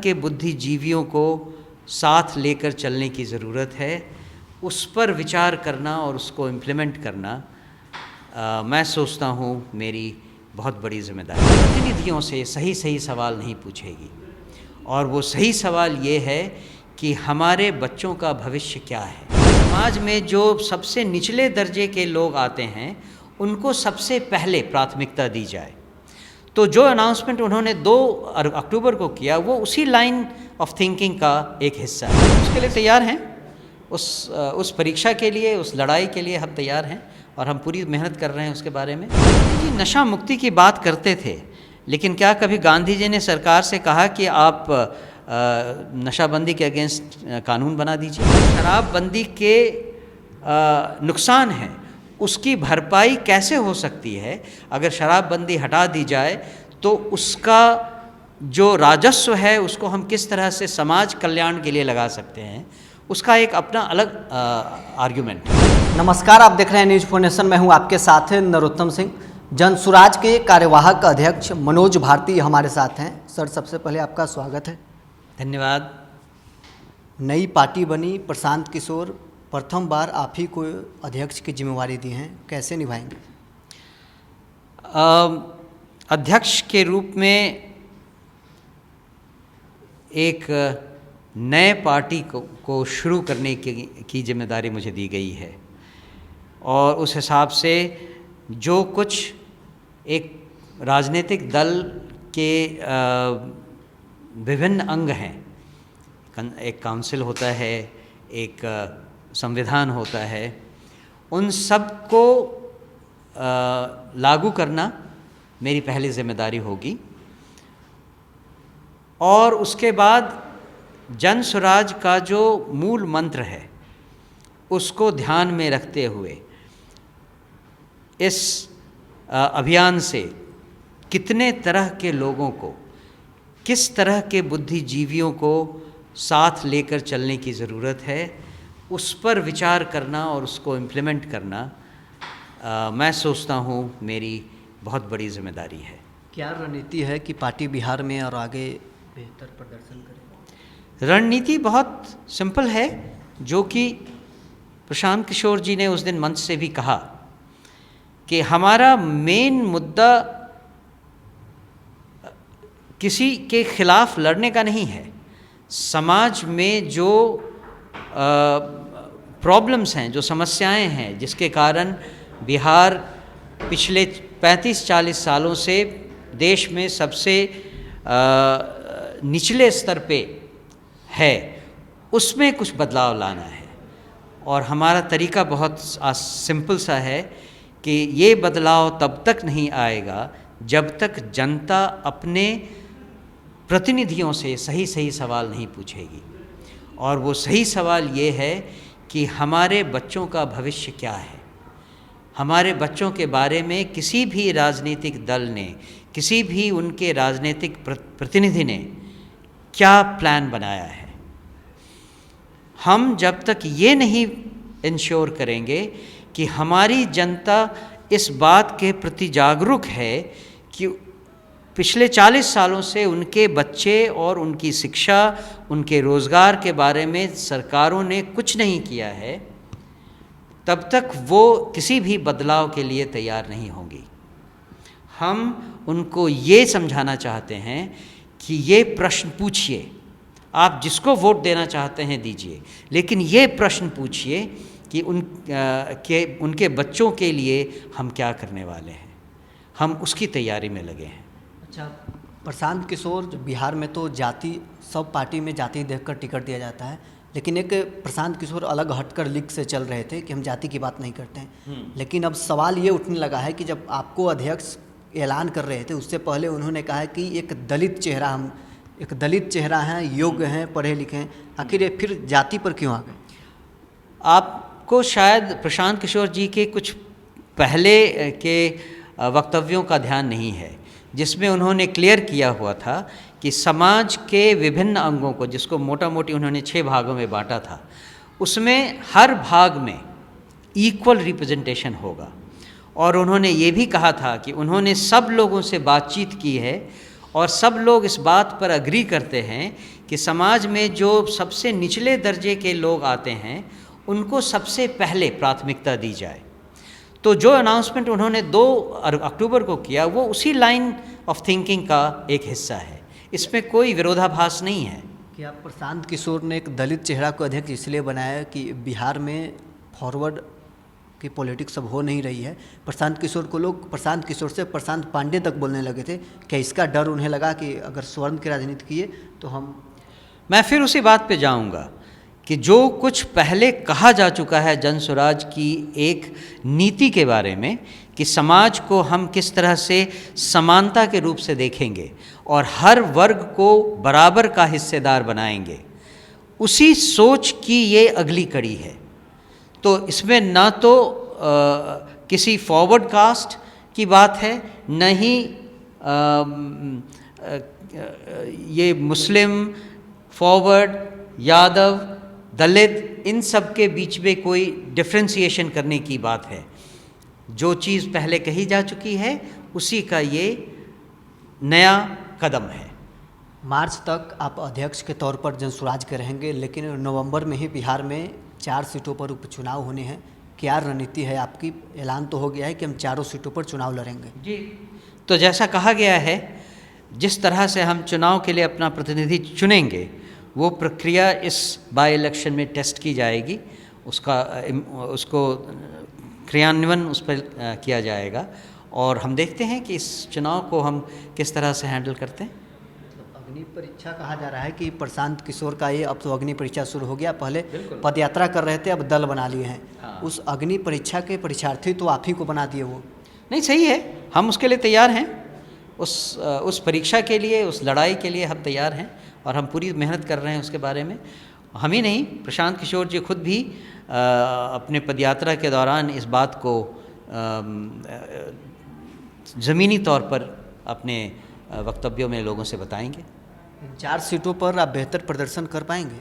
के बुद्धिजीवियों को साथ लेकर चलने की ज़रूरत है, उस पर विचार करना और उसको इम्प्लीमेंट करना मैं सोचता हूँ मेरी बहुत बड़ी जिम्मेदारी। प्रतिनिधियों से सही सही सवाल नहीं पूछेगी, और वो सही सवाल ये है कि हमारे बच्चों का भविष्य क्या है। समाज में जो सबसे निचले दर्जे के लोग आते हैं उनको सबसे पहले प्राथमिकता दी जाए। तो जो अनाउंसमेंट उन्होंने 2 अक्टूबर को किया वो उसी लाइन ऑफ थिंकिंग का एक हिस्सा है। उसके लिए तैयार हैं, उस परीक्षा के लिए, उस लड़ाई के लिए हम तैयार हैं और हम पूरी मेहनत कर रहे हैं उसके बारे में। जी, नशा मुक्ति की बात करते थे, लेकिन क्या कभी गांधी जी ने सरकार से कहा कि आप नशाबंदी के अगेंस्ट कानून बना दीजिए? शराबबंदी के नुकसान हैं, उसकी भरपाई कैसे हो सकती है? अगर शराबबंदी हटा दी जाए तो उसका जो राजस्व है उसको हम किस तरह से समाज कल्याण के लिए लगा सकते हैं, उसका एक अपना अलग आर्ग्यूमेंट है। नमस्कार, आप देख रहे हैं न्यूज 4 नेशन। मैं हूं आपके साथ है नरोत्तम सिंह। जनसुराज के कार्यवाहक अध्यक्ष मनोज भारती हमारे साथ हैं। सर, सबसे पहले आपका स्वागत है। धन्यवाद। नई पार्टी बनी, प्रशांत किशोर प्रथम बार आप ही को अध्यक्ष की जिम्मेवारी दी हैं, कैसे निभाएंगे? अध्यक्ष के रूप में एक नए पार्टी को शुरू करने की जिम्मेदारी मुझे दी गई है, और उस हिसाब से जो कुछ एक राजनीतिक दल के विभिन्न अंग हैं, एक काउंसिल होता है, एक संविधान होता है, उन सब को लागू करना मेरी पहली जिम्मेदारी होगी। और उसके बाद जनसुराज का जो मूल मंत्र है उसको ध्यान में रखते हुए इस अभियान से कितने तरह के लोगों को, किस तरह के बुद्धिजीवियों को साथ लेकर चलने की ज़रूरत है, उस पर विचार करना और उसको इम्प्लीमेंट करना मैं सोचता हूँ मेरी बहुत बड़ी जिम्मेदारी है। क्या रणनीति है कि पार्टी बिहार में और आगे बेहतर प्रदर्शन करे? रणनीति बहुत सिंपल है, जो कि प्रशांत किशोर जी ने उस दिन मंच से भी कहा कि हमारा मेन मुद्दा किसी के खिलाफ लड़ने का नहीं है। समाज में जो प्रॉब्लम्स हैं, जो समस्याएं हैं, जिसके कारण बिहार पिछले 35-40 सालों से देश में सबसे निचले स्तर पे है, उसमें कुछ बदलाव लाना है। और हमारा तरीका बहुत सिंपल सा है कि ये बदलाव तब तक नहीं आएगा जब तक जनता अपने प्रतिनिधियों से सही सही सवाल नहीं पूछेगी। और वो सही सवाल ये है कि हमारे बच्चों का भविष्य क्या है। हमारे बच्चों के बारे में किसी भी राजनीतिक दल ने, किसी भी उनके राजनीतिक प्रतिनिधि ने क्या प्लान बनाया है। हम जब तक ये नहीं इंश्योर करेंगे कि हमारी जनता इस बात के प्रति जागरूक है कि पिछले 40 सालों से उनके बच्चे और उनकी शिक्षा, उनके रोज़गार के बारे में सरकारों ने कुछ नहीं किया है, तब तक वो किसी भी बदलाव के लिए तैयार नहीं होंगी। हम उनको ये समझाना चाहते हैं कि ये प्रश्न पूछिए, आप जिसको वोट देना चाहते हैं दीजिए, लेकिन ये प्रश्न पूछिए कि उनके बच्चों के लिए हम क्या करने वाले हैं। हम उसकी तैयारी में लगे हैं। अच्छा, प्रशांत किशोर, बिहार में तो जाति, सब पार्टी में जाति देखकर टिकट दिया जाता है, लेकिन एक प्रशांत किशोर अलग हटकर लीग से चल रहे थे कि हम जाति की बात नहीं करते हैं। लेकिन अब सवाल ये उठने लगा है कि जब आपको अध्यक्ष ऐलान कर रहे थे उससे पहले उन्होंने कहा कि एक दलित चेहरा हैं, योग्य हैं, पढ़े लिखे हैं, आखिर ये फिर जाति पर क्यों आ गए? आपको शायद प्रशांत किशोर जी के कुछ पहले के वक्तव्यों का ध्यान नहीं है, जिसमें उन्होंने क्लियर किया हुआ था कि समाज के विभिन्न अंगों को, जिसको मोटा मोटी उन्होंने 6 भागों में बांटा था, उसमें हर भाग में इक्वल रिप्रेजेंटेशन होगा। और उन्होंने ये भी कहा था कि उन्होंने सब लोगों से बातचीत की है और सब लोग इस बात पर अग्री करते हैं कि समाज में जो सबसे निचले दर्जे के लोग आते हैं उनको सबसे पहले प्राथमिकता दी जाए। तो जो अनाउंसमेंट उन्होंने 2 अक्टूबर को किया वो उसी लाइन ऑफ थिंकिंग का एक हिस्सा है, इसमें कोई विरोधाभास नहीं है। कि आप प्रशांत किशोर ने एक दलित चेहरा को अध्यक्ष इसलिए बनाया कि बिहार में फॉरवर्ड की पॉलिटिक्स अब हो नहीं रही है। प्रशांत किशोर को लोग प्रशांत किशोर से प्रशांत पांडे तक बोलने लगे थे। क्या इसका डर उन्हें लगा कि अगर स्वर्ण की राजनीति किए तो हम? मैं फिर उसी बात पे जाऊंगा कि जो कुछ पहले कहा जा चुका है जन स्वराज की एक नीति के बारे में कि समाज को हम किस तरह से समानता के रूप से देखेंगे और हर वर्ग को बराबर का हिस्सेदार बनाएंगे, उसी सोच की ये अगली कड़ी है। तो इसमें ना तो किसी फॉरवर्ड कास्ट की बात है, न ही ये मुस्लिम, फॉरवर्ड, यादव, दलित, इन सब के बीच में कोई डिफ्रेंशिएशन करने की बात है। जो चीज़ पहले कही जा चुकी है उसी का ये नया कदम है। मार्च तक आप अध्यक्ष के तौर पर जनसुराज के रहेंगे, लेकिन नवंबर में ही बिहार में 4 सीटों पर उपचुनाव होने हैं। क्या रणनीति है आपकी? ऐलान तो हो गया है कि हम 4 सीटों पर चुनाव लड़ेंगे। जी, तो जैसा कहा गया है, जिस तरह से हम चुनाव के लिए अपना प्रतिनिधि चुनेंगे वो प्रक्रिया इस बाई इलेक्शन में टेस्ट की जाएगी, उसको क्रियान्वयन उस पर किया जाएगा और हम देखते हैं कि इस चुनाव को हम किस तरह से हैंडल करते हैं। अग्नि परीक्षा कहा जा रहा है कि प्रशांत किशोर का ये अब तो अग्नि परीक्षा शुरू हो गया। पहले पदयात्रा कर रहे थे, अब दल बना लिए हैं। हाँ। उस अग्नि परीक्षा के परीक्षार्थी तो आप ही को बना दिए। वो नहीं सही है, हम उसके लिए तैयार हैं। उस परीक्षा के लिए, उस लड़ाई के लिए हम तैयार हैं और हम पूरी मेहनत कर रहे हैं उसके बारे में। हम ही नहीं, प्रशांत किशोर जी खुद भी अपने पदयात्रा के दौरान इस बात को ज़मीनी तौर पर अपने वक्तव्यों में लोगों से बताएंगे। 4 सीटों पर आप बेहतर प्रदर्शन कर पाएंगे?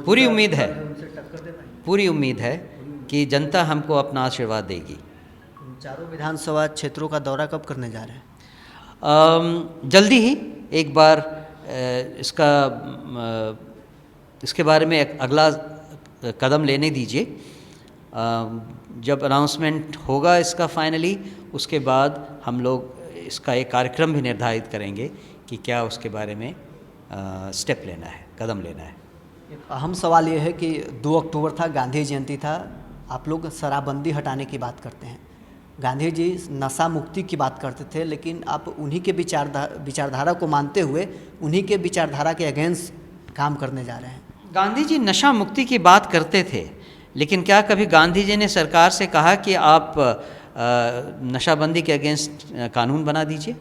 पूरी उम्मीद है, पूरी उम्मीद है कि जनता हमको अपना आशीर्वाद देगी। 4 विधानसभा क्षेत्रों का दौरा कब करने जा रहे हैं? जल्दी ही एक बार इसके बारे में एक अगला कदम लेने दीजिए। जब अनाउंसमेंट होगा इसका फाइनली, उसके बाद हम लोग इसका एक कार्यक्रम भी निर्धारित करेंगे कि क्या उसके बारे में स्टेप लेना है, कदम लेना है। एक अहम सवाल ये है कि 2 अक्टूबर था, गांधी जयंती था। आप लोग शराबबंदी हटाने की बात करते हैं, गांधी जी नशा मुक्ति की बात करते थे, लेकिन आप उन्हीं के विचारधारा को मानते हुए उन्हीं के विचारधारा के अगेंस्ट काम करने जा रहे हैं। गांधी जी नशा मुक्ति की बात करते थे, लेकिन क्या कभी गांधी जी ने सरकार से कहा कि आप नशाबंदी के अगेंस्ट कानून बना दीजिए?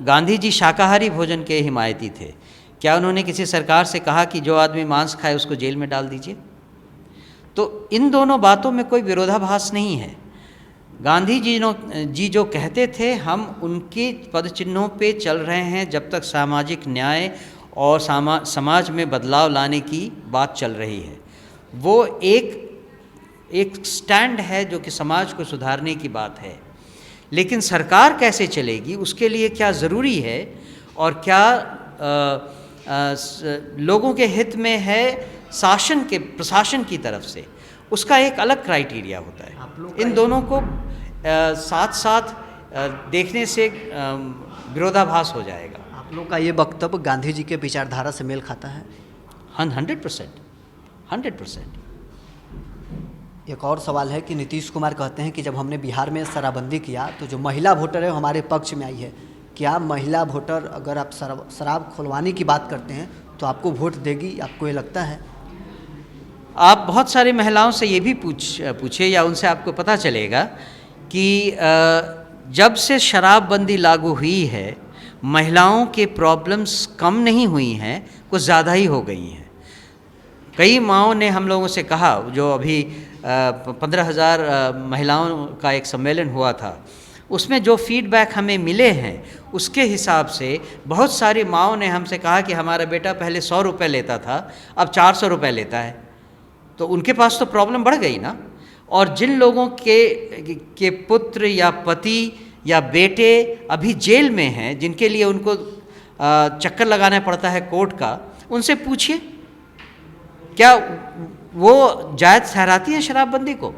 गांधी जी शाकाहारी भोजन के हिमायती थे। क्या उन्होंने किसी सरकार से कहा कि जो आदमी मांस खाए उसको जेल में डाल दीजिए? तो इन दोनों बातों में कोई विरोधाभास नहीं है। गांधी जी जो कहते थे, हम उनके पद चिन्हों पे चल रहे हैं जब तक सामाजिक न्याय और समाज में बदलाव लाने की बात चल रही है। वो एक स्टैंड है जो कि समाज को सुधारने की बात है। लेकिन सरकार कैसे चलेगी, उसके लिए क्या ज़रूरी है और क्या लोगों के हित में है प्रशासन की तरफ से, उसका एक अलग क्राइटेरिया होता है। इन दोनों को साथ साथ देखने से विरोधाभास हो जाएगा। आप लोग का ये वक्तव्य गांधी जी के विचारधारा से मेल खाता है? 100%। एक और सवाल है कि नीतीश कुमार कहते हैं कि जब हमने बिहार में शराबबंदी किया तो जो महिला वोटर है हमारे पक्ष में आई है। क्या महिला वोटर, अगर आप शराब खुलवाने की बात करते हैं तो आपको वोट देगी? आपको ये लगता है? आप बहुत सारी महिलाओं से ये भी पूछिए या उनसे आपको पता चलेगा कि जब से शराबबंदी लागू हुई है, महिलाओं के प्रॉब्लम्स कम नहीं हुई हैं, कुछ ज़्यादा ही हो गई हैं। कई माँओं ने हम लोगों से कहा, जो अभी 15,000 महिलाओं का एक सम्मेलन हुआ था, उसमें जो फीडबैक हमें मिले हैं उसके हिसाब से बहुत सारी माँओं ने हमसे कहा कि हमारा बेटा पहले 100 रुपये लेता था, अब 400 रुपये लेता है। तो उनके पास तो प्रॉब्लम बढ़ गई ना। और जिन लोगों के पुत्र या पति या बेटे अभी जेल में हैं जिनके लिए उनको चक्कर लगाना पड़ता है कोर्ट का, उनसे पूछिए क्या वो जायज़ ठहराती है शराबबंदी को।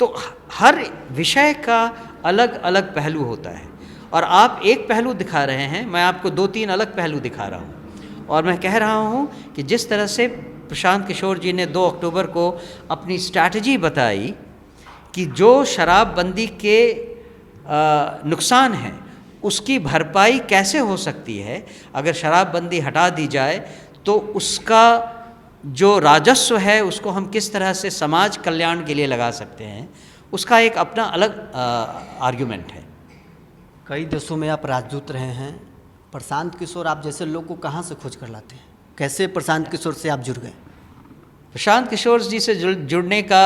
तो हर विषय का अलग अलग पहलू होता है और आप एक पहलू दिखा रहे हैं, मैं आपको 2-3 अलग पहलू दिखा रहा हूँ। और मैं कह रहा हूँ कि जिस तरह से प्रशांत किशोर जी ने 2 अक्टूबर को अपनी स्ट्रैटेजी बताई कि जो शराबबंदी के नुकसान हैं उसकी भरपाई कैसे हो सकती है, अगर शराबबंदी हटा दी जाए तो उसका जो राजस्व है उसको हम किस तरह से समाज कल्याण के लिए लगा सकते हैं, उसका एक अपना अलग आर्गुमेंट है। कई देशों में आप राजदूत रहे हैं, प्रशांत किशोर आप जैसे लोग को कहाँ से खोज कर लाते हैं? कैसे प्रशांत किशोर से आप जुड़ गए? प्रशांत किशोर जी से जुड़ने का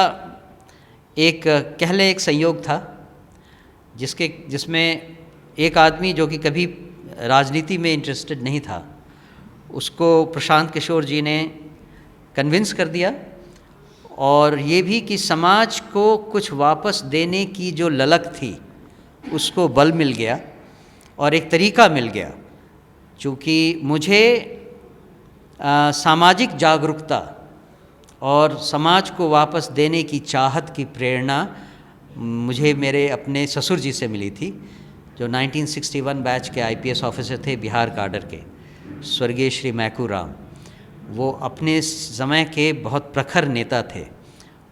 एक कह लें एक संयोग था, जिसमें एक आदमी जो कि कभी राजनीति में इंटरेस्टेड नहीं था, उसको प्रशांत किशोर जी ने कन्विंस कर दिया और ये भी कि समाज को कुछ वापस देने की जो ललक थी उसको बल मिल गया और एक तरीका मिल गया। चूँकि मुझे सामाजिक जागरूकता और समाज को वापस देने की चाहत की प्रेरणा मुझे मेरे अपने ससुर जी से मिली थी, जो 1961 बैच के आईपीएस ऑफिसर थे बिहार काडर के, स्वर्गीय श्री मैकू राम। वो अपने समय के बहुत प्रखर नेता थे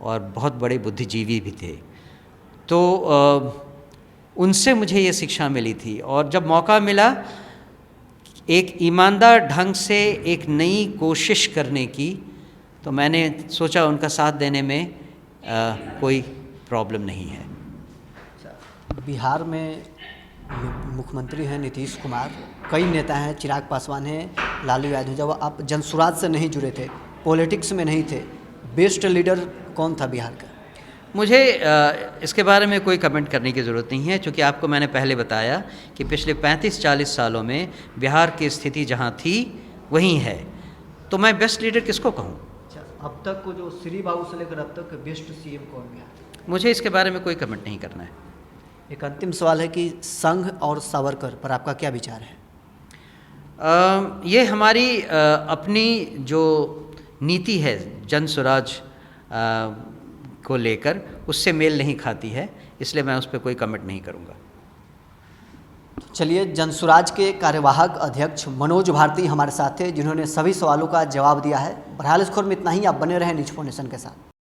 और बहुत बड़े बुद्धिजीवी भी थे। तो उनसे मुझे ये शिक्षा मिली थी और जब मौका मिला एक ईमानदार ढंग से एक नई कोशिश करने की, तो मैंने सोचा उनका साथ देने में कोई प्रॉब्लम नहीं है। बिहार में मुख्यमंत्री हैं नीतीश कुमार, कई नेता हैं, चिराग पासवान हैं, लालू यादव। जब आप जनसुराज से नहीं जुड़े थे, पॉलिटिक्स में नहीं थे, बेस्ट लीडर कौन था बिहार का? मुझे इसके बारे में कोई कमेंट करने की ज़रूरत नहीं है, क्योंकि आपको मैंने पहले बताया कि पिछले 35-40 सालों में बिहार की स्थिति जहाँ थी वहीं है, तो मैं बेस्ट लीडर किसको कहूँ? अब तक को जो श्री बाबू से लेकर अब तक बेस्ट सीएम कौन बिहार? मुझे इसके बारे में कोई कमेंट नहीं करना है। एक अंतिम सवाल है कि संघ और सावरकर पर आपका क्या विचार है? ये हमारी अपनी जो नीति है जन स्वराज को लेकर, उससे मेल नहीं खाती है, इसलिए मैं उस पर कोई कमेंट नहीं करूँगा। चलिए, जनसुराज के कार्यवाहक अध्यक्ष मनोज भारती हमारे साथ थे, जिन्होंने सभी सवालों का जवाब दिया है। बहरहाल इस खबर में इतना ही। आप बने रहें न्यूज़ 4 नेशन के साथ।